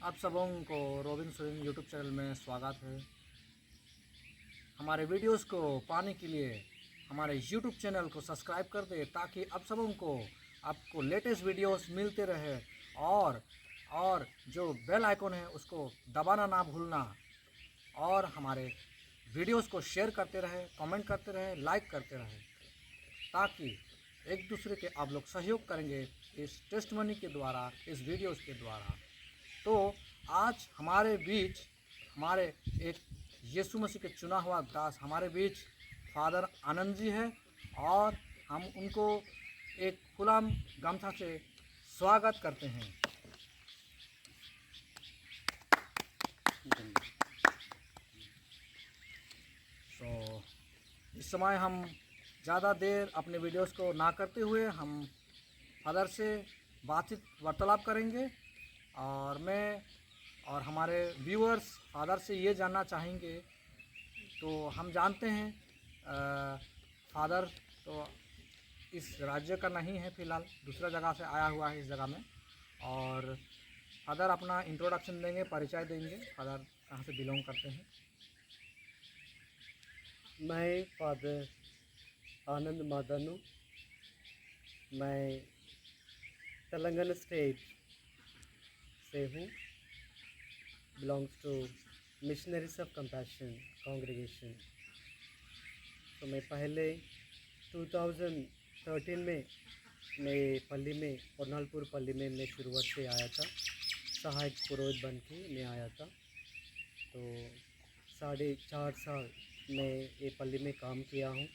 आप सबों को रोबिन सुरीन यूट्यूब चैनल में स्वागत है। हमारे वीडियोस को पाने के लिए हमारे यूट्यूब चैनल को सब्सक्राइब कर दे ताकि आप सबों को आपको लेटेस्ट वीडियोस मिलते रहे और जो बेल आइकॉन है उसको दबाना ना भूलना और हमारे वीडियोस को शेयर करते रहे, कमेंट करते रहे, लाइक करते रहे ताकि एक दूसरे के आप लोग सहयोग करेंगे इस टेस्ट मनी के द्वारा, इस वीडियोस के द्वारा। तो आज हमारे बीच हमारे एक यीशु मसीह के चुना हुआ दास हमारे बीच फादर आनंद जी है और हम उनको एक खुला गमछा से स्वागत करते हैं। तो इस समय हम ज़्यादा देर अपने वीडियोस को ना करते हुए हम फादर से बातचीत वार्तालाप करेंगे और मैं और हमारे व्यूअर्स फादर से ये जानना चाहेंगे। तो हम जानते हैं फादर तो इस राज्य का नहीं है, फ़िलहाल दूसरा जगह से आया हुआ है इस जगह में। और फादर अपना इंट्रोडक्शन देंगे, परिचय देंगे, फादर कहाँ से बिलोंग करते हैं। मैं फादर आनंद मादानू, मैं तेलंगाना स्टेट से हूँ। Belongs to missionaries of compassion congregation. तो मैं पहले 2013 में मैं पल्ली में पोरनालपुर पल्ली में मैं शुरुआत से आया था, सहायक पुरोहित बन के मैं आया था। तो 4.5 साल मैं ये पल्ली में काम किया हूँ।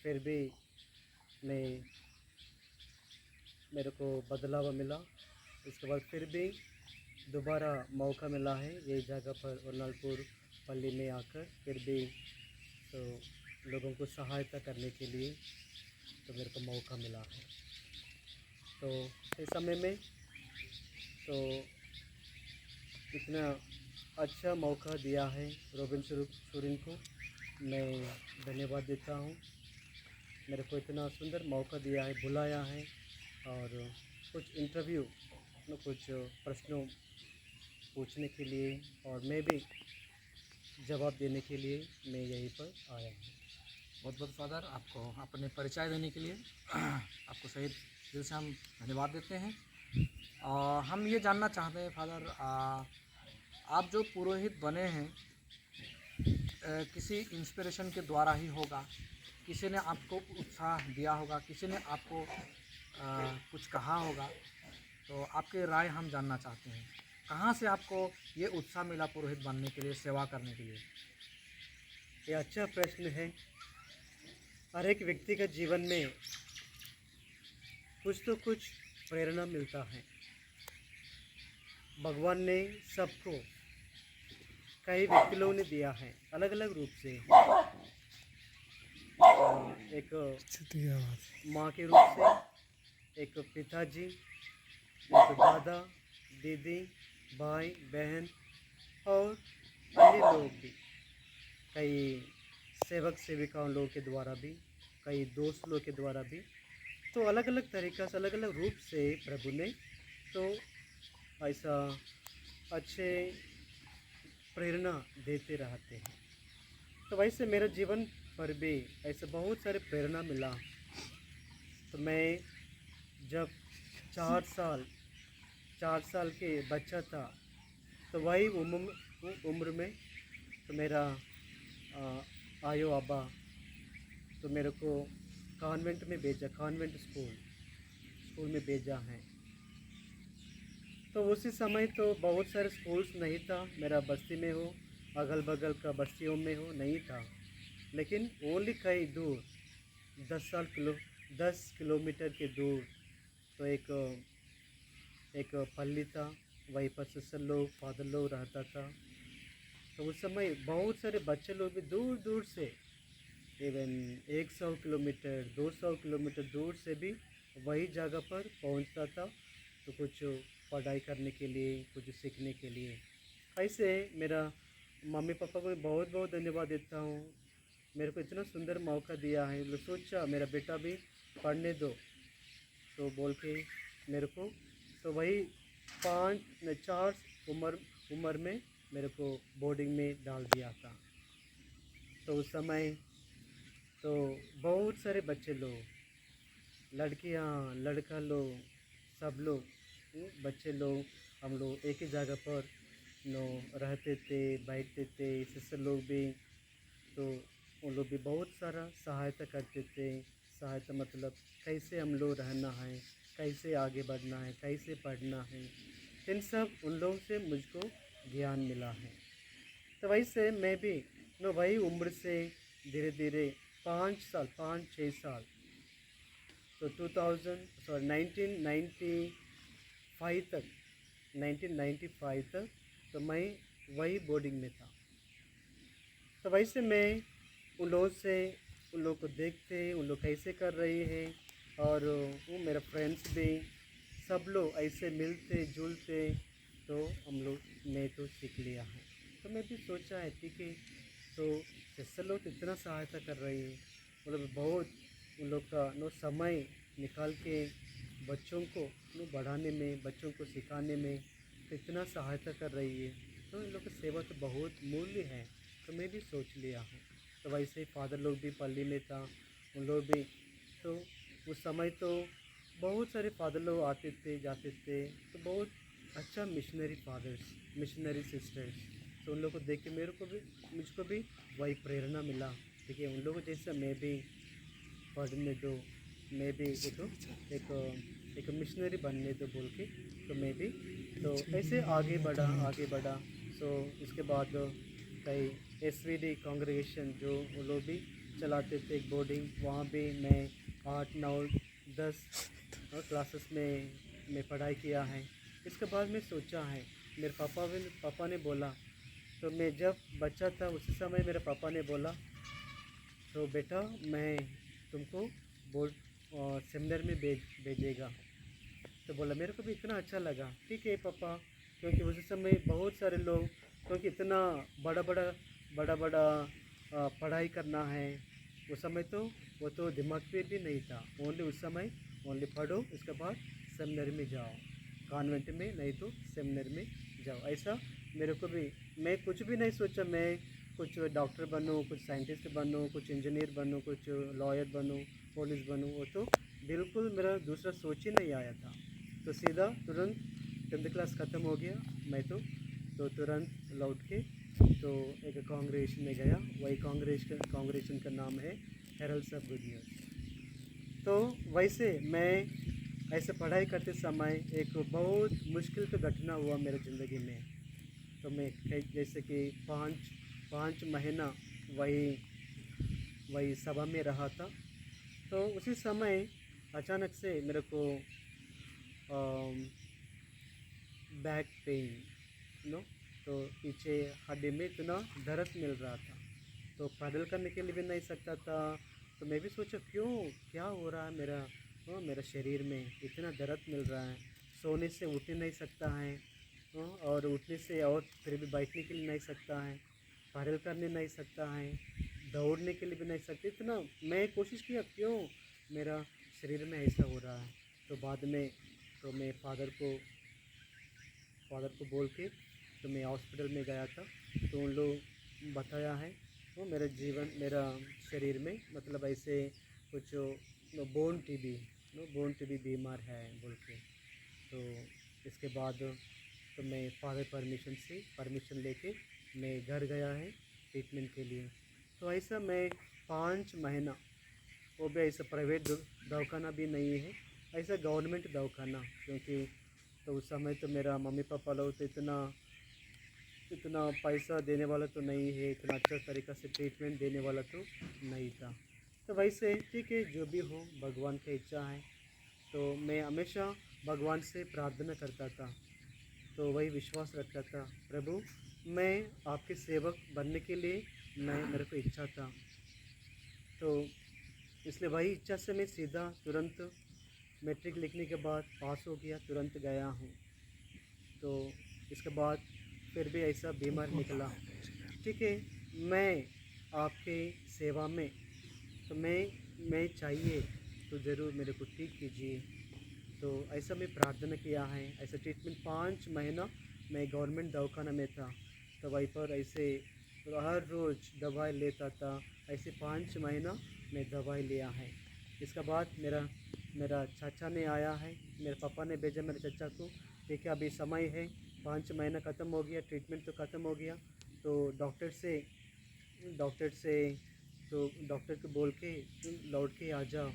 फिर भी मेरे को बदलाव मिला। इसके बाद फिर भी दोबारा मौका मिला है ये जगह पर पोरनालपुर पल्ली में आकर, फिर भी तो लोगों को सहायता करने के लिए तो मेरे को मौका मिला है। तो इस समय में तो इतना अच्छा मौका दिया है रोबिन सुरीन को, मैं धन्यवाद देता हूँ। मेरे को इतना सुंदर मौका दिया है, बुलाया है और कुछ इंटरव्यू कुछ प्रश्नों पूछने के लिए और मैं भी जवाब देने के लिए मैं यहीं पर आया हूँ। बहुत बहुत फादर आपको अपने परिचय देने के लिए आपको सही दिल से हम धन्यवाद देते हैं। और हम ये जानना चाहते हैं फादर, आप जो पुरोहित बने हैं किसी इंस्पिरेशन के द्वारा ही होगा, किसी ने आपको उत्साह दिया होगा, किसी ने आपको कुछ कहा होगा। तो आपके राय हम जानना चाहते हैं, कहाँ से आपको ये उत्साह मिला पुरोहित बनने के लिए, सेवा करने के लिए। ये अच्छा प्रश्न है। हर एक व्यक्ति के जीवन में कुछ तो कुछ प्रेरणा मिलता है। भगवान ने सबको कई व्यक्तियों ने दिया है अलग अलग रूप से। एक माँ के रूप से, एक पिताजी, एक दादा, दीदी, भाई, बहन और अन्य लोग भी, कई सेवक सेविकाओं लोगों के द्वारा भी, कई दोस्त लोग के द्वारा भी। तो अलग अलग तरीक़ा से, अलग अलग रूप से प्रभु ने तो ऐसा अच्छे प्रेरणा देते रहते हैं। तो वैसे मेरे जीवन पर भी ऐसे बहुत सारे प्रेरणा मिला। तो मैं जब 4 साल के बच्चा था तो वही उम्र में तो मेरा आयो अब्बा तो मेरे को कॉन्वेंट में भेजा, कॉन्वेंट स्कूल में भेजा है। तो उसी समय तो बहुत सारे स्कूल्स नहीं था, मेरा बस्ती में हो, अगल बगल का बस्तियों में हो, नहीं था। लेकिन ओनली कई दूर 10 किलोमीटर के दूर तो एक पल्ली था, वहीं पर सिस्टर लोग, फादर लोग रहता था। तो उस समय बहुत सारे बच्चे लोग भी दूर दूर से, इवन 100 किलोमीटर 200 किलोमीटर दूर से भी वही जगह पर पहुंचता था, तो कुछ पढ़ाई करने के लिए, कुछ सीखने के लिए। ऐसे मेरा मम्मी पापा को बहुत बहुत धन्यवाद देता हूँ। मेरे को इतना सुंदर मौका दिया है। मैं सोचा मेरा बेटा भी पढ़ने दो तो बोल के मेरे को, तो वही 4 उम्र उम्र में मेरे को बोर्डिंग में डाल दिया था। तो उस समय तो बहुत सारे बच्चे लोग, लड़कियां, लड़का लोग, सब लोग, बच्चे लोग, हम लोग एक ही जगह पर नो रहते थे, बैठते थे। सिस्टर लोग भी, तो उन लोग भी बहुत सारा सहायता करते थे। सहायता मतलब कैसे हम लोग रहना है, कैसे आगे बढ़ना है, कैसे पढ़ना है, इन सब उन लोगों से मुझको ज्ञान मिला है। तो वैसे मैं भी नो वही उम्र से धीरे धीरे 5 साल, 5-6 साल, तो 1995 तक, 1995 तक तो मैं वही बोर्डिंग में था। तो वैसे मैं उन लोगों से, उन लोग को देखते, उन लोग कैसे कर रही है, और वो मेरा फ्रेंड्स भी, सब लोग ऐसे मिलते जुलते, तो हम लोग मैं तो सीख लिया है। तो मैं भी सोचा है ठीक है, तो जैसे लोग इतना सहायता कर रही है, मतलब बहुत उन लोग का नो समय निकाल के बच्चों को नो बढ़ाने में, बच्चों को सिखाने में तो इतना सहायता कर रही है, तो इन लोग की सेवा तो बहुत मूल्य है। तो मैं भी सोच लिया हूँ। तो वैसे ही फादर लोग भी पल्ली में था, उन लोग भी, तो उस समय तो बहुत सारे फादर लोग आते थे जाते थे, तो बहुत अच्छा मिशनरी फादर्स, मिशनरी सिस्टर्स, तो उन लोग को देख के मेरे को भी, मुझको भी वही प्रेरणा मिला। ठीक है, उन लोगों जैसा मैं भी पढ़ने दो, मैं भी एक मिशनरी बनने दो बोल के, तो मैं भी तो ऐसे आगे बढ़ा आगे बढ़ा। सो इसके बाद कई एसवीडी कांग्रेगेशन जो वो लोग भी चलाते थे एक बोर्डिंग, वहाँ भी मैं 8, 9, 10 क्लासेस में मैं पढ़ाई किया है। इसके बाद मैं सोचा है, मेरे पापा ने बोला, तो मैं जब बच्चा था उसी समय मेरे पापा ने बोला, तो बेटा मैं तुमको बोर्ड सेमिनार में भेजेगा। तो बोला, मेरे को भी इतना अच्छा लगा, ठीक है पापा, क्योंकि उस समय बहुत सारे लोग, क्योंकि इतना बड़ा बड़ा पढ़ाई करना है उस समय, तो वो तो दिमाग पे भी नहीं था। ओनली उस समय ओनली पढ़ो, उसके बाद सेमिनार में जाओ, कॉन्वेंट में नहीं तो सेमिनार में जाओ। ऐसा मेरे को भी, मैं कुछ भी नहीं सोचा मैं कुछ डॉक्टर बनूँ, कुछ साइंटिस्ट बनूँ, कुछ इंजीनियर बनूँ, कुछ लॉयर बनूँ, पुलिस बनूँ, वो तो बिल्कुल मेरा दूसरा सोच ही नहीं आया था। तो सीधा तुरंत 10th क्लास ख़त्म हो गया, मैं तो तुरंत लौट के तो एक कांग्रेगेशन में गया। वही कांग्रेगेशन का नाम है हेरल्ड्स ऑफ गुड न्यूज़। तो वैसे मैं ऐसे पढ़ाई करते समय एक बहुत मुश्किल का घटना हुआ मेरे ज़िंदगी में। तो मैं जैसे कि 5 महीना वही सभा में रहा था। तो उसी समय अचानक से मेरे को बैक पेन नो, तो पीछे हड्डी में इतना दर्द मिल रहा था, तो पैदल करने के लिए भी नहीं सकता था। तो मैं भी सोचा क्यों, क्या हो रहा है मेरा शरीर में इतना दर्द मिल रहा है, सोने से उठ नहीं सकता है, और उठने से और फिर भी बैठने के लिए नहीं सकता है, पैदल करने नहीं सकता है, दौड़ने के लिए भी नहीं सकता। इतना मैं कोशिश किया क्यों मेरा शरीर में ऐसा हो रहा है। तो बाद में तो मैं फादर को बोल के तो मैं हॉस्पिटल में गया था। तो उन लोग बताया है, वो मेरा शरीर में मतलब ऐसे कुछ बोन टीबी बीमार है बोल के। तो इसके बाद तो मैं फादर परमिशन लेके मैं घर गया है ट्रीटमेंट के लिए। तो ऐसा मैं 5 महीना, वो भी ऐसा प्राइवेट दवाखाना भी नहीं है, ऐसा गवर्नमेंट दवाखाना, क्योंकि तो उस समय तो मेरा मम्मी पापा लोग तो इतना पैसा देने वाला तो नहीं है, इतना अच्छा तरीक़ा से ट्रीटमेंट देने वाला तो नहीं था। तो वैसे ठीक है, जो भी हो भगवान की इच्छा है। तो मैं हमेशा भगवान से प्रार्थना करता था, तो वही विश्वास रखता था, प्रभु मैं आपके सेवक बनने के लिए मेरे को इच्छा था। तो इसलिए वही इच्छा से मैं सीधा तुरंत मैट्रिक लिखने के बाद पास हो गया, तुरंत गया हूँ। तो इसके बाद फिर भी ऐसा बीमार निकला, ठीक है, मैं आपके सेवा में, तो मैं चाहिए तो ज़रूर मेरे को ठीक कीजिए। तो ऐसा मैं प्रार्थना किया है। ऐसा ट्रीटमेंट 5 महीना मैं गवर्नमेंट दवाखाना में था, तो वहीं पर ऐसे हर रोज़ दवाई लेता था। ऐसे 5 महीना मैं दवाई लिया है। इसके बाद मेरा मेरा चाचा ने आया है, मेरे पापा ने भेजा मेरे चाचा को, ठीक है अभी समय है, 5 महीना ख़त्म हो गया, ट्रीटमेंट तो ख़त्म हो गया। तो डॉक्टर से तो डॉक्टर को बोल के लौट के आ जाओ,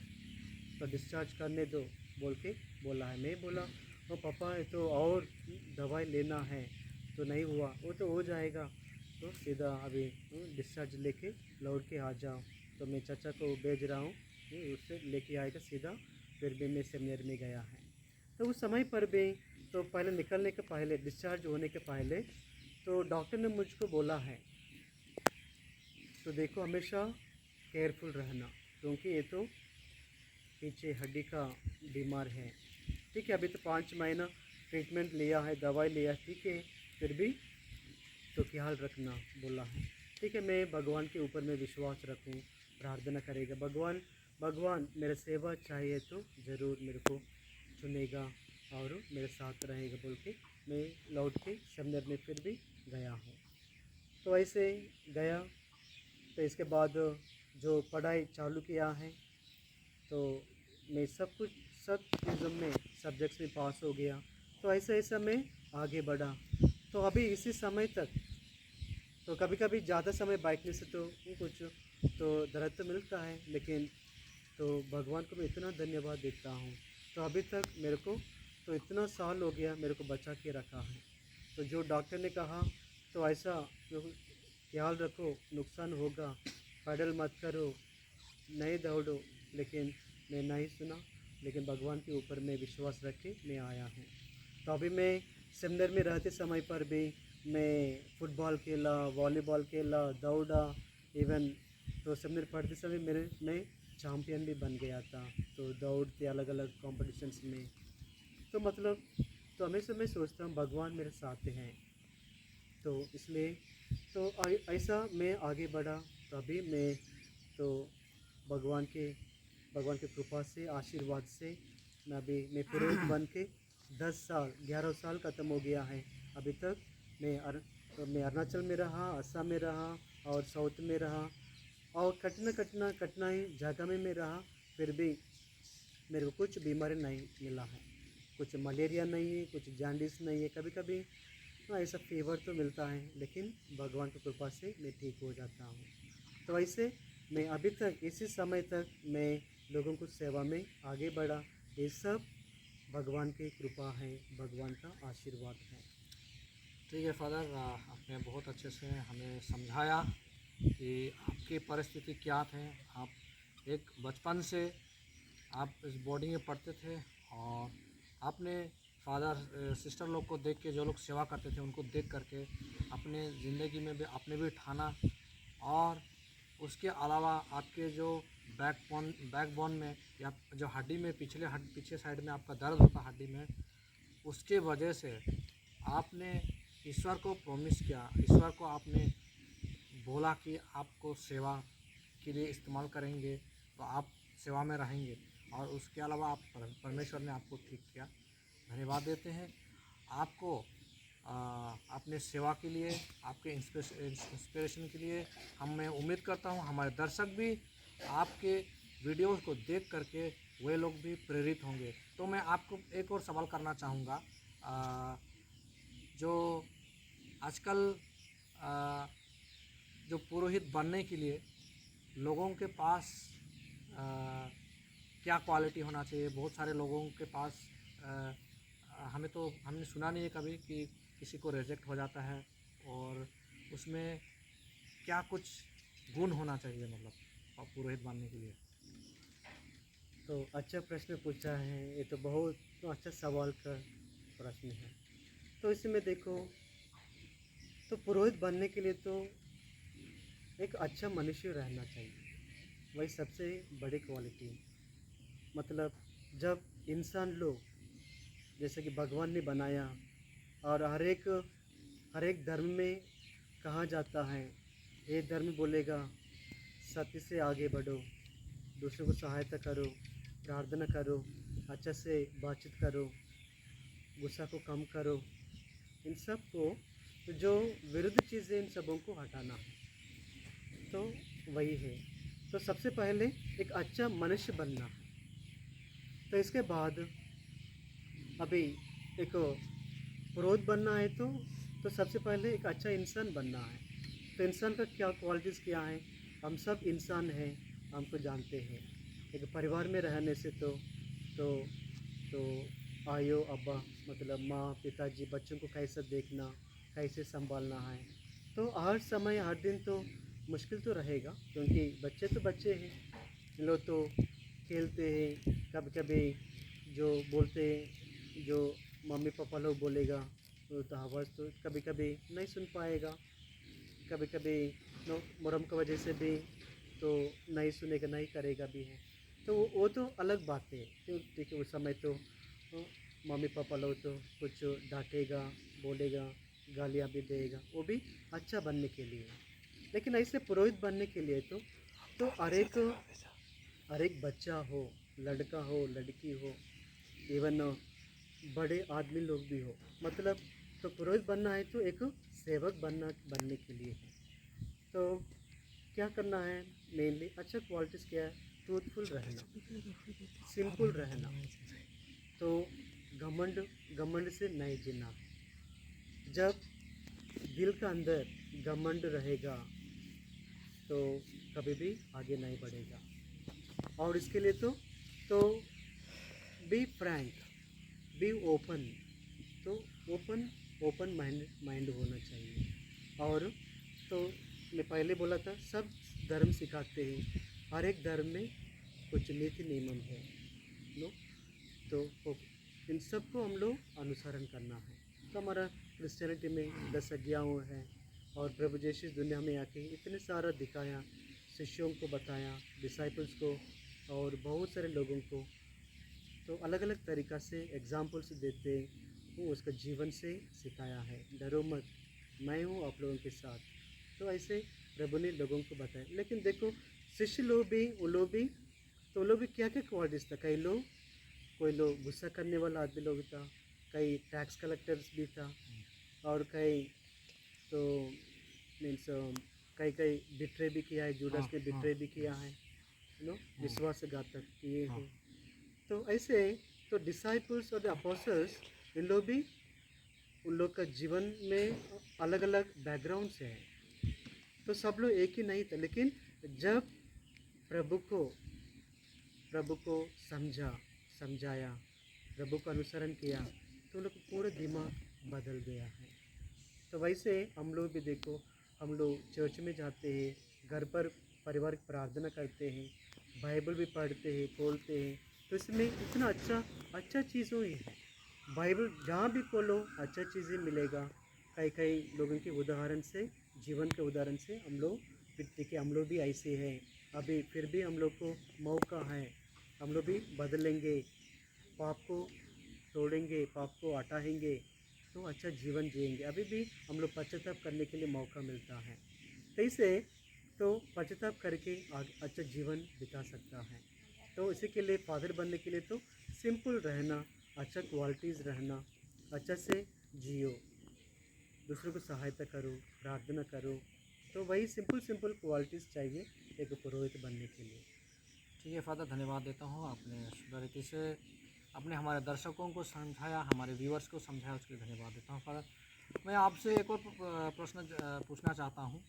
तो डिस्चार्ज करने दो बोल के बोला है। मैं बोला वो पापा ये तो और दवाई लेना है, तो नहीं हुआ, वो तो हो जाएगा, तो सीधा अभी डिस्चार्ज लेके लौट के आ जाओ। तो मैं चाचा को भेज रहा हूँ, उससे लेके आएगा सीधा। फिर भी मैं सेमिनार में गया है। तो उस समय पर भी, तो पहले निकलने के पहले, डिस्चार्ज होने के पहले, तो डॉक्टर ने मुझको बोला है तो देखो हमेशा केयरफुल रहना, क्योंकि ये तो पीछे हड्डी का बीमार है, ठीक है। अभी तो 5 महीना ट्रीटमेंट लिया है, दवाई लिया है, ठीक है, फिर भी तो ख्याल रखना बोला है, ठीक है। मैं भगवान के ऊपर में विश्वास रखूँ, प्रार्थना करेगा, भगवान मेरे सेवा चाहिए तो ज़रूर मेरे को चुनेगा और मेरे साथ रहेगा बोल के मैं लौट के सेमिनार में फिर भी गया हूँ। तो ऐसे गया, तो इसके बाद जो पढ़ाई चालू किया है, तो मैं सब चीज़ों में सब्जेक्ट्स में पास हो गया। तो ऐसे ऐसा मैं आगे बढ़ा। तो अभी इसी समय तक, तो कभी कभी ज़्यादा समय बैठने से तो कुछ तो दर्द तो मिलता है, लेकिन तो भगवान को मैं इतना धन्यवाद देता हूँ। तो अभी तक मेरे को तो इतना साल हो गया मेरे को बचा के रखा है। तो जो डॉक्टर ने कहा तो ऐसा जो ख्याल रखो, नुकसान होगा, पैडल मत करो, नहीं दौड़ो, लेकिन मैं नहीं सुना। लेकिन भगवान के ऊपर मैं विश्वास रख के मैं आया हूँ। तो अभी मैं सेमिनार में रहते समय पर भी मैं फुटबॉल खेला, वॉलीबॉल खेला, दौड़ा, इवन तो सेमिनार पढ़ते समय मैं चैम्पियन भी बन गया था। तो दौड़ते अलग अलग कॉम्पिटिशन्स में, तो मतलब तो हमेशा मैं सोचता हूँ भगवान मेरे साथ हैं, तो इसलिए तो ऐसा मैं आगे बढ़ा। तो अभी मैं तो भगवान के कृपा से, आशीर्वाद से मैं पुरोहित बन के 11 साल ख़त्म हो गया है। अभी तक मैं अरुणाचल में रहा, असम में रहा और साउथ में रहा, और कठिनाई जगह में मैं रहा, फिर भी मेरे को कुछ बीमारी नहीं मिला है, कुछ मलेरिया नहीं है, कुछ जॉन्डिस नहीं है। कभी कभी ऐसा फीवर तो मिलता है, लेकिन भगवान की कृपा से मैं ठीक हो जाता हूँ। तो ऐसे मैं अभी तक इसी समय तक मैं लोगों को सेवा में आगे बढ़ा। ये सब भगवान की कृपा है, भगवान का आशीर्वाद है। ठीक है फादर, आपने बहुत अच्छे से हमें समझाया कि आपकी परिस्थिति क्या थे। आप एक बचपन से आप इस बॉडी में पढ़ते थे, और आपने फादर सिस्टर लोग को देख के, जो लोग सेवा करते थे उनको देख करके अपने ज़िंदगी में भी आपने भी ठाना। और उसके अलावा आपके जो बैकबोन में या जो हड्डी में पीछे साइड में आपका दर्द होता हड्डी में, उसके वजह से आपने ईश्वर को प्रॉमिस किया, ईश्वर को आपने बोला कि आपको सेवा के लिए इस्तेमाल करेंगे, तो आप सेवा में रहेंगे। और उसके अलावा आप परमेश्वर ने आपको ठीक किया। धन्यवाद देते हैं आपको अपने सेवा के लिए, आपके इंस्पिरेशन के लिए। मैं उम्मीद करता हूँ हमारे दर्शक भी आपके वीडियोस को देख करके वे लोग भी प्रेरित होंगे। तो मैं आपको एक और सवाल करना चाहूँगा, जो आजकल जो पुरोहित बनने के लिए लोगों के पास क्या क्वालिटी होना चाहिए? बहुत सारे लोगों के पास हमने सुना नहीं है कभी कि किसी को रिजेक्ट हो जाता है, और उसमें क्या कुछ गुण होना चाहिए मतलब पुरोहित बनने के लिए? तो अच्छा प्रश्न पूछा है, ये तो बहुत अच्छा सवाल का प्रश्न है। तो इसमें देखो, तो पुरोहित बनने के लिए तो एक अच्छा मनुष्य रहना चाहिए, वही सबसे बड़ी क्वालिटी। मतलब जब इंसान लोग, जैसे कि भगवान ने बनाया, और हर एक धर्म में कहा जाता है, ये धर्म बोलेगा सत्य से आगे बढ़ो, दूसरों को सहायता करो, प्रार्थना करो, अच्छे से बातचीत करो, गुस्सा को कम करो, इन सब को जो विरुद्ध चीज़ें इन सबों को हटाना है। तो वही है। तो सबसे पहले एक अच्छा मनुष्य बनना है। तो इसके बाद अभी एक पुरोहित बनना है तो सबसे पहले एक अच्छा इंसान बनना है। तो इंसान का क्या क्वालिटीज़ क्या है? हम सब इंसान हैं, हमको जानते हैं। एक परिवार में रहने से तो तो आयो अब्बा मतलब माँ पिताजी बच्चों को कैसे देखना, कैसे संभालना है। तो हर समय हर दिन तो मुश्किल तो रहेगा, क्योंकि बच्चे तो बच्चे हैं, इन लोग तो खेलते हैं। कभी कभी जो बोलते हैं, जो मम्मी पापा लोग बोलेगा तो आवाज़ तो कभी कभी नहीं सुन पाएगा, कभी कभी नो मुरम की वजह से भी तो नहीं सुनेगा, नहीं करेगा भी है। तो वो तो अलग बात है। तो ठीक है, उस समय तो मम्मी पापा लोग तो कुछ डांटेगा, बोलेगा, गालियाँ भी देगा, वो भी अच्छा बनने के लिए। लेकिन ऐसे पुरोहित बनने के लिए तो हर एक बच्चा हो, लड़का हो, लड़की हो, इवन बड़े आदमी लोग भी हो, मतलब तो पुरोहित बनना है तो एक सेवक बनने के लिए है। तो क्या करना है? मेनली अच्छा क्वालिटीज़ क्या है? ट्रूथफुल रहना, सिंपल रहना। तो घमंड घमंड से नहीं जीना। जब दिल का अंदर घमंड रहेगा तो कभी भी आगे नहीं बढ़ेगा। और इसके लिए तो बी फ्रैंक, बी ओपन। तो ओपन माइंड होना चाहिए। और तो मैं पहले बोला था, सब धर्म सिखाते हैं, हर एक धर्म में कुछ नीति नियम है नो। तो इन सब को हम लोग अनुसरण करना है। तो हमारा क्रिश्चियनिटी में 10 आज्ञाएं हैं, और प्रभु यीशु इस दुनिया में आके इतने सारा दिखाया, शिष्यों को बताया, डिसाइपल्स को और बहुत सारे लोगों को। तो अलग अलग तरीक़ा से एग्जाम्पल्स देते वो उसका जीवन से सिखाया है। डरो मत, मैं हूँ आप लोगों के साथ। तो ऐसे प्रभु ने लोगों को बताया। लेकिन देखो शिष्य लोग भी, वो लोग भी क्या क्या क्वालिटीज़ था। कोई लोग गुस्सा करने वाला आदमी लोग था, कई टैक्स कलेक्टर्स भी था, और कई तो मीन्स कई बिट्रे भी किया है, जूडस ने बिट्रे भी किया है, विश्वासघातक किए हैं। तो ऐसे तो डिसाइपल्स और अपोस्टल्स, इन लोग भी, उन लोग का जीवन में अलग अलग बैकग्राउंड से है। तो सब लोग एक ही नहीं थे, लेकिन जब प्रभु को समझाया, प्रभु का अनुसरण किया, तो उन लोग का पूरा दिमाग बदल गया है। तो वैसे हम लोग भी देखो, हम लोग चर्च में जाते हैं, घर पर परिवार की प्रार्थना करते हैं, बाइबल भी पढ़ते हैं, खोलते हैं, तो इसमें इतना अच्छा चीज़ों ही है। बाइबल जहाँ भी खोलो अच्छा चीज़ें मिलेगा। कई लोगों के उदाहरण से, जीवन के उदाहरण से हम लोग देखते कि हम लोग भी ऐसे हैं। अभी फिर भी हम लोग को मौका है, हम लोग भी बदलेंगे, पाप को तोड़ेंगे, पाप को हटाएंगे, तो अच्छा जीवन जिएंगे। अभी भी हम लोग पश्चाताप करने के लिए मौका मिलता है। तो इसे तो पश्चाताप करके अच्छा जीवन बिता सकता है। तो इसी के लिए फादर बनने के लिए तो सिंपल रहना, अच्छा क्वालिटीज़ रहना, अच्छा से जियो, दूसरों को सहायता करो, प्रार्थना करो। तो वही सिंपल क्वालिटीज़ चाहिए एक पुरोहित बनने के लिए। ठीक है फादर, धन्यवाद देता हूँ। आपने सुंदर रीति से अपने हमारे दर्शकों को समझाया, हमारे व्यूअर्स को समझाया, उसके लिए धन्यवाद देता हूँ फादर। मैं आपसे एक और प्रश्न पूछना चाहता हूँ।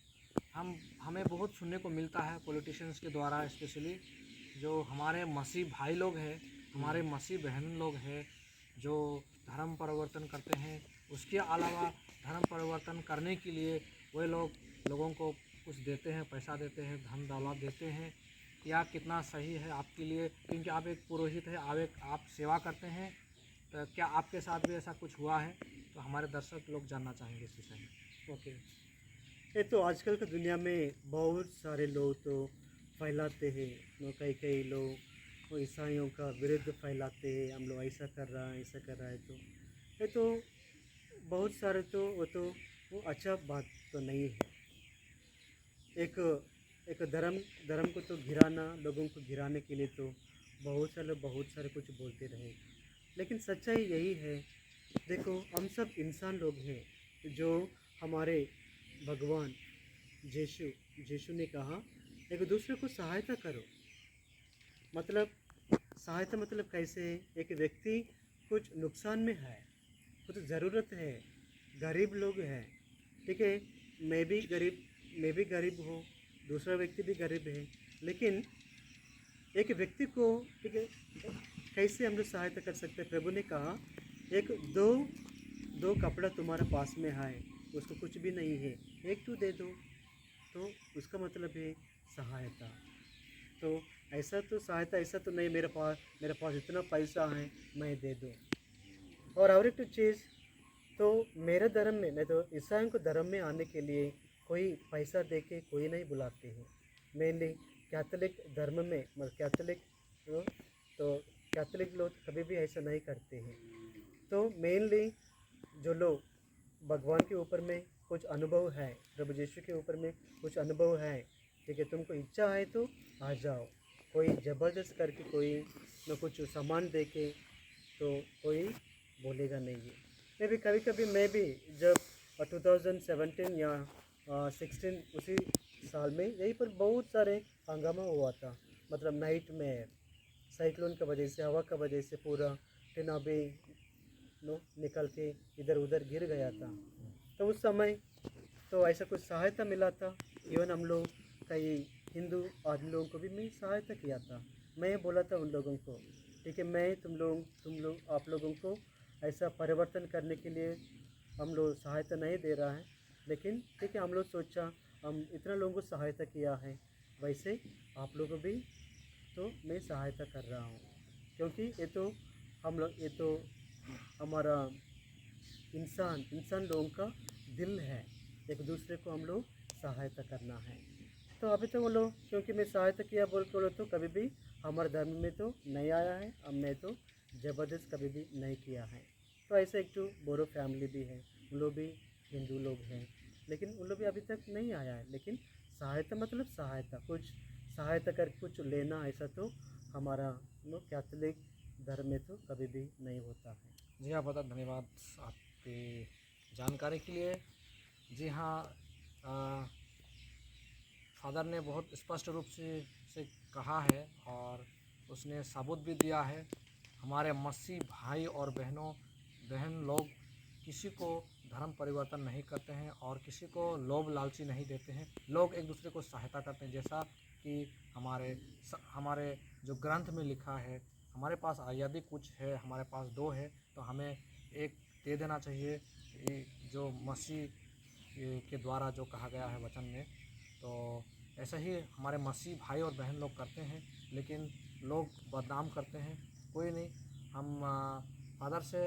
हमें बहुत सुनने को मिलता है पॉलिटिशियंस के द्वारा, स्पेशली जो हमारे मसीह भाई लोग हैं, हमारे मसीह बहन लोग हैं, जो धर्म परिवर्तन करते हैं, उसके अलावा धर्म परिवर्तन करने के लिए वे लोगों को कुछ देते हैं, पैसा देते हैं, धन दौलत देते हैं। या कितना सही है आपके लिए, क्योंकि आप एक पुरोहित है, आप सेवा करते हैं, तो क्या आपके साथ भी ऐसा कुछ हुआ है? तो हमारे दर्शक लोग जानना चाहेंगे इस विषय में। ओके, ये तो आजकल की दुनिया में बहुत सारे लोग तो फैलाते हैं, कई लोग वो ईसाइयों का विरुद्ध फैलाते हैं, हम लोग ऐसा कर रहा है, ऐसा कर रहा है। तो ये तो बहुत सारे तो वो अच्छा बात तो नहीं है। एक धर्म को तो गिराना, लोगों को गिराने के लिए तो बहुत सारे कुछ बोलते रहे। लेकिन सच्चाई यही है देखो हम सब इंसान लोग हैं जो हमारे भगवान यीशु ने कहा एक दूसरे को सहायता करो। मतलब सहायता मतलब कैसे? एक व्यक्ति कुछ नुकसान में है, कुछ ज़रूरत है, गरीब लोग हैं, ठीक है, मैं भी गरीब हूँ, दूसरा व्यक्ति भी गरीब है, लेकिन एक व्यक्ति को, ठीक है, कैसे हम लोग सहायता कर सकते हैं? प्रभु ने कहा एक दो कपड़ा तुम्हारे पास में है, उसको कुछ भी नहीं है, एक तो दे दो, तो उसका मतलब है सहायता। तो ऐसा तो सहायता ऐसा तो नहीं मेरे पास इतना पैसा है मैं दे दूँ। और एक चीज़, तो मेरे धर्म में, नहीं तो ईसाइयों को धर्म में आने के लिए कोई पैसा दे के कोई नहीं बुलाते हैं। मेनली कैथोलिक धर्म में, मतलब तो कैथोलिक लोग कभी भी ऐसा नहीं करते हैं। तो मेनली जो लोग भगवान के ऊपर में कुछ अनुभव है, प्रभु यीशु के ऊपर में कुछ अनुभव है, ठीक है, तुमको इच्छा है तो आ जाओ। कोई ज़बरदस्त करके कोई न कुछ सामान दे के तो कोई बोलेगा नहीं है। मैं भी जब 2017 या 16 उसी साल में यहीं पर बहुत सारे हंगामा हुआ था। मतलब नाइट में साइक्लोन की वजह से, हवा की वजह से पूरा टिना भी निकल के इधर उधर गिर गया था। तो उस समय तो ऐसा कुछ सहायता मिला था। इवन हम लोग कई हिंदू आदमी लोगों को भी मैं सहायता किया था। मैं बोला था उन लोगों को, ठीक है, मैं तुम लोग आप लोगों को ऐसा परिवर्तन करने के लिए हम लोग सहायता नहीं दे रहा है, लेकिन ठीक है, हम लोग सोचा हम इतना लोगों को सहायता किया है, वैसे आप लोगों को भी तो मैं सहायता कर रहा हूँ। क्योंकि ये तो हमारा इंसान लोगों का दिल है, एक दूसरे को हम लोग सहायता करना है। तो अभी तो वो लोग, क्योंकि मैं सहायता किया बोल के बोलो तो कभी भी हमारे धर्म में तो नहीं आया है, हमने तो ज़बरदस्त कभी भी नहीं किया है। तो ऐसे एक तो बोरो फैमिली भी है, उन लोग भी हिंदू लोग हैं, लेकिन उन लोग भी अभी तक नहीं आया है। लेकिन सहायता मतलब सहायता, कुछ सहायता कर कुछ लेना, ऐसा तो हमारा कैथोलिक धर्म में तो कभी भी नहीं होता है। जी हाँ, बहुत धन्यवाद आपकी जानकारी के लिए। जी हाँ, फादर ने बहुत स्पष्ट रूप से कहा है और उसने सबूत भी दिया है। हमारे मसीह भाई और बहन लोग किसी को धर्म परिवर्तन नहीं करते हैं और किसी को लोभ लालची नहीं देते हैं। लोग एक दूसरे को सहायता करते हैं, जैसा कि हमारे जो ग्रंथ में लिखा है। हमारे पास यदि कुछ है, हमारे पास दो है, तो हमें एक दे देना चाहिए, ये जो मसीह के द्वारा जो कहा गया है वचन में। तो ऐसा ही हमारे मसीह भाई और बहन लोग करते हैं, लेकिन लोग बदनाम करते हैं। कोई नहीं, हम फादर से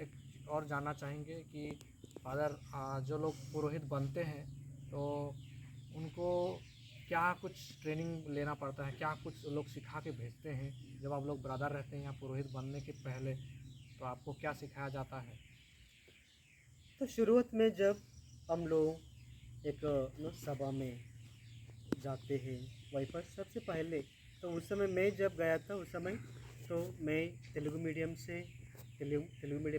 एक और जानना चाहेंगे कि फादर, जो लोग पुरोहित बनते हैं तो उनको क्या कुछ ट्रेनिंग लेना पड़ता है? क्या कुछ लोग सिखा के भेजते हैं? जब आप लोग ब्रदर रहते हैं यहाँ पुरोहित बनने के पहले, तो आपको क्या सिखाया जाता है? तो शुरुआत में जब हम लोग एक सभा में जाते हैं, वहीं पर सबसे पहले तो उस समय मैं जब गया था, उस समय तो मैं तेलुगु मीडियम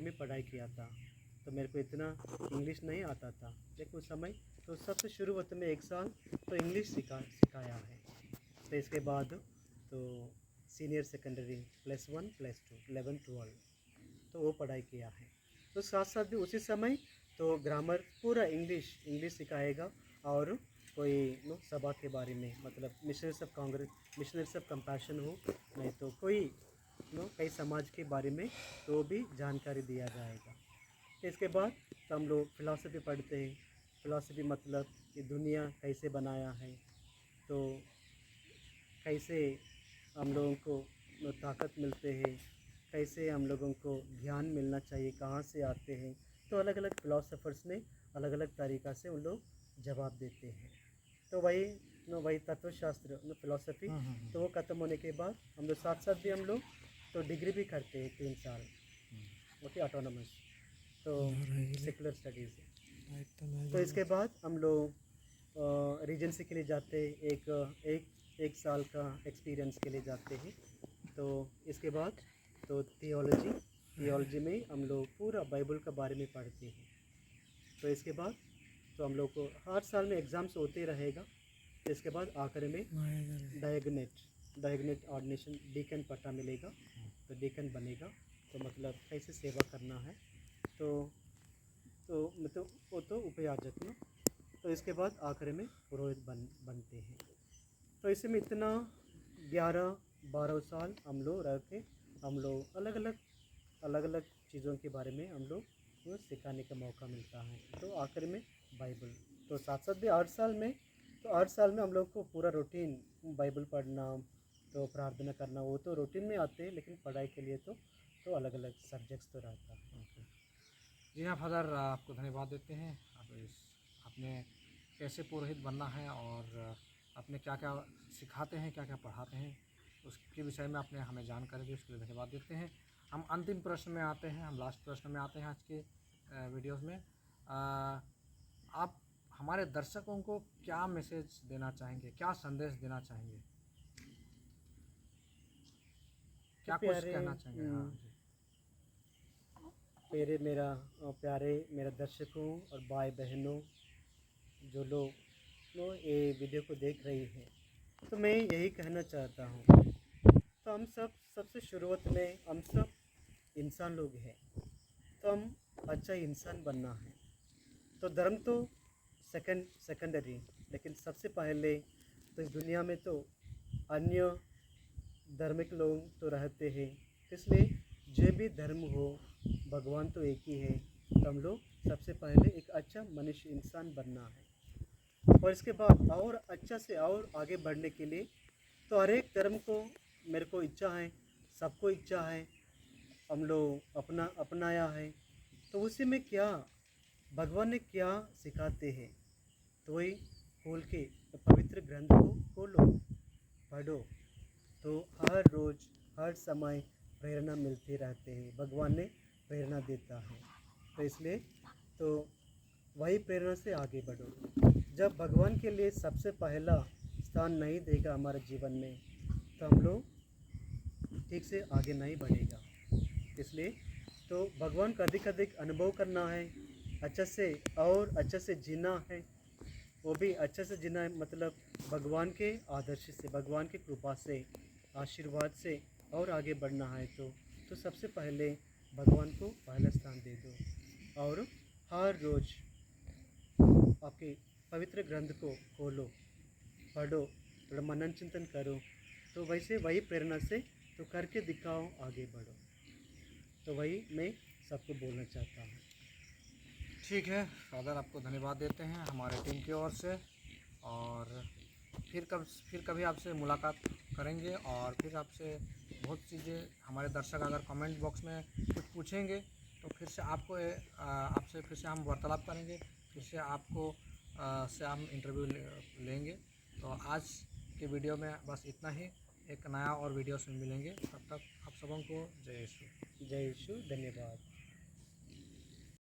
में पढ़ाई किया था। तो मेरे को इतना इंग्लिश नहीं आता था, लेकिन उस समय तो सबसे शुरुआत में 1 साल तो इंग्लिश सिखाया है। तो इसके बाद तो सीनियर सेकेंडरी +1 +2 11 12 तो वो पढ़ाई किया है। तो साथ साथ भी उसी समय तो ग्रामर पूरा इंग्लिश सिखाएगा। और कोई सभा के बारे में, मतलब मिशनरीज ऑफ कंपैशन हो, नहीं तो कोई कई समाज के बारे में तो भी जानकारी दिया जाएगा। इसके बाद तो हम लोग फ़िलासफ़ी पढ़ते हैं। फ़िलासफ़ी मतलब ये दुनिया कैसे बनाया है, तो कैसे हम लोगों को ताकत मिलते हैं, कैसे हम लोगों को ज्ञान मिलना चाहिए, कहाँ से आते हैं। तो अलग अलग फ़िलासफ़र्स ने अलग अलग तरीक़ा से उन लोग जवाब देते हैं। तो वही तत्वशास्त्र फ़िलासफ़ी, तो वो ख़त्म होने के बाद हम लोग साथ साथ भी हम लोग तो डिग्री भी करते हैं 3 साल, ओके, ऑटोनमस, तो सेकुलर स्टडीज़। तो इसके बाद हम लोग रीजेंसी के लिए जाते हैं, एक साल का एक्सपीरियंस के लिए जाते हैं। तो इसके बाद तो थियोलॉजी थियोलॉजी में हम लोग पूरा बाइबल के बारे में पढ़ते हैं। तो इसके बाद तो हम लोग को हर साल में एग्ज़ाम्स होते रहेगा। तो इसके बाद आखिर में डायग्नेट ऑर्डिनेशन डीकन पट्टा मिलेगा, तो डीकन बनेगा। तो मतलब कैसे सेवा करना है, तो मतलब वो तो उपयाजक ना। तो इसके बाद आखिर में पुरोहित बनते हैं। तो इसमें इतना 11-12 साल हम लोग रह के हम लोग अलग अलग चीज़ों के बारे में हम लोग को सिखाने का मौका मिलता है। तो आखिर में बाइबल तो साथ साथ भी 8 साल में हम लोग को पूरा रूटीन बाइबल पढ़ना, तो प्रार्थना करना, वो तो रूटीन में आते हैं। लेकिन पढ़ाई के लिए तो अलग अलग सब्जेक्ट्स तो रहता है। जी हाँ फादर, आपको धन्यवाद देते हैं। आपने कैसे पुरोहित बनना है और आपने क्या क्या सिखाते हैं, क्या क्या पढ़ाते हैं, उसके विषय में आपने हमें जानकारी दी, उसके लिए धन्यवाद देते हैं। हम अंतिम प्रश्न में आते हैं, हम लास्ट प्रश्न में आते हैं आज के वीडियोस में। आप हमारे दर्शकों को क्या मैसेज देना चाहेंगे, क्या संदेश देना चाहेंगे, क्या कुछ कहना चाहेंगे? हाँ जी। प्यारे मेरा दर्शकों और भाई बहनों, जो लोग ये वीडियो को देख रही हैं, तो मैं यही कहना चाहता हूँ। तो हम सबसे शुरुआत में हम सब इंसान लोग हैं, तो हम अच्छा इंसान बनना है। तो धर्म तो सेकेंडरी, लेकिन सबसे पहले तो इस दुनिया में तो अन्य धार्मिक लोग तो रहते हैं। इसलिए जो भी धर्म हो, भगवान तो एक ही है। तो हम लोग सबसे पहले एक अच्छा मनुष्य इंसान बनना है। और इसके बाद और अच्छा से और आगे बढ़ने के लिए तो हर एक धर्म को मेरे को इच्छा है, सबको इच्छा है, हम लोग अपनाया है। तो उसी में क्या भगवान ने क्या सिखाते हैं, तो वही खोल के पवित्र ग्रंथ को खोलो, पढ़ो। तो हर रोज़ हर समय प्रेरणा मिलती रहते हैं, भगवान ने प्रेरणा देता है। तो इसलिए तो वही प्रेरणा से आगे बढ़ो। जब भगवान के लिए सबसे पहला स्थान नहीं देगा हमारे जीवन में, तो हम लोग ठीक से आगे नहीं बढ़ेगा। इसलिए तो भगवान का अधिक अनुभव करना है, अच्छे से जीना है। वो भी अच्छे से जीना है, मतलब भगवान के आदर्श से, भगवान की कृपा से, आशीर्वाद से और आगे बढ़ना है। तो सबसे पहले भगवान को पहला स्थान दे दो। और हर रोज़ आपके पवित्र ग्रंथ को खोलो, पढ़ो, थोड़ा मनन चिंतन करो। तो वैसे वही प्रेरणा से तो करके दिखाओ, आगे बढ़ो। तो वही मैं सबको बोलना चाहता हूँ। ठीक है फादर, आपको धन्यवाद देते हैं हमारे टीम की ओर से। और फिर कभी आपसे मुलाकात करेंगे और फिर आपसे बहुत चीज़ें, हमारे दर्शक अगर कमेंट बॉक्स में कुछ पूछेंगे तो फिर से आपसे फिर से हम वार्तालाप करेंगे, फिर से आपको से हम इंटरव्यू लेंगे। तो आज के वीडियो में बस इतना ही। एक नया और वीडियो से मिलेंगे, तब तक आप सबों को जय यीशु। जय यीशु, धन्यवाद।